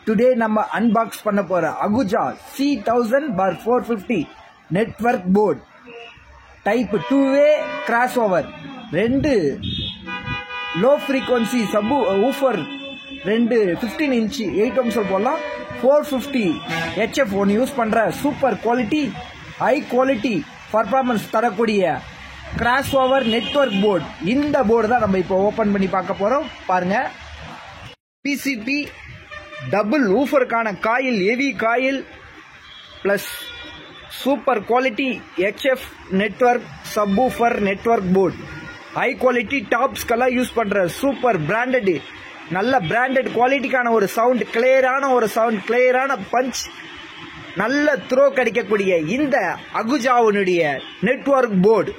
Today நம்ம unbox பண்ண போற Ahuja C1000/450 network board type 2-வே cross over, 2 low frequency sub woofer, 2 15 inch 8 ohms போடலாம், 450 HF ஒன்று யூஸ் பண்ற super quality high quality performance தரக்கூடிய கிராஸ் ஓவர் நெட்வொர்க் போர்டு. இந்த board தான் நம்ம இப்போ ஓபன் பண்ணி பார்க்க போறோம். பாருங்க, PCP double ஊஃபருக்கான coil, heavy coil plus super quality HF network sub woofer network board. High quality டாப்ஸ்க்கெல்லாம் use பண்ற சூப்பர் பிராண்டட், நல்ல பிராண்டட் குவாலிட்டிக்கான ஒரு சவுண்ட், கிளியரான பஞ்ச், நல்ல த்ரோ கிடைக்கக்கூடிய இந்த அகுஜாவுடைய நெட்வொர்க் போர்டு,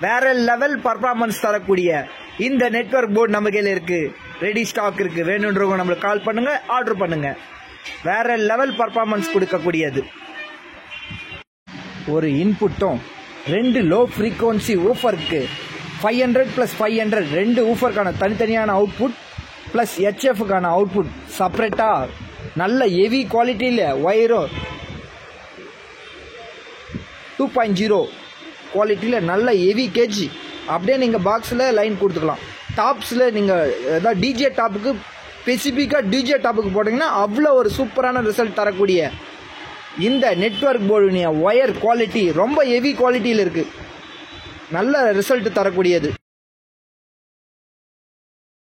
வேற லெவல் பர்ஃபார்மன்ஸ் தரக்கூடிய இந்த நெட்வொர்க் போர்டு நம்ம கையில இருக்கு. ரெடி ஸ்டாக் இருக்கு. வேணுன்றவங்க நம்மளுக்கு கால் பண்ணுங்க, ஆர்டர் பண்ணுங்க. வேற லெவல் பர்ஃபார்மன்ஸ் கொடுக்கக்கூடியது. ஒரு இன்புட்டும் 2 லோ ஃப்ரீக்வன்சி ஊஃபருக்கு 500 + 500 2 ஊஃபருக்கான தனித்தனியான அவுட்புட் பிளஸ் HFக்கான அவுட்புட் செப்பரேட்டா நல்ல ஹெவி குவாலிட்டியில் ஒயரும் 2.0 குவாலிட்டியில் நல்ல ஹெவி கேஜி அப்படியே நீங்கள் பாக்ஸில் லைன் கொடுத்துக்கலாம். டாப்ஸில் நீங்கள் ஏதாவது டிஜே டாப்புக்கு ஸ்பெசிஃபிக்காக டிஜே டாப்புக்கு போட்டிங்கன்னா அவ்வளோ ஒரு சூப்பரான ரிசல்ட் தரக்கூடிய இந்த நெட்வொர்க் போர்டுடைய ஒயர் குவாலிட்டி ரொம்ப ஹெவி குவாலிட்டியில் இருக்குது. நல்ல ரிசல்ட் தரக்கூடியது.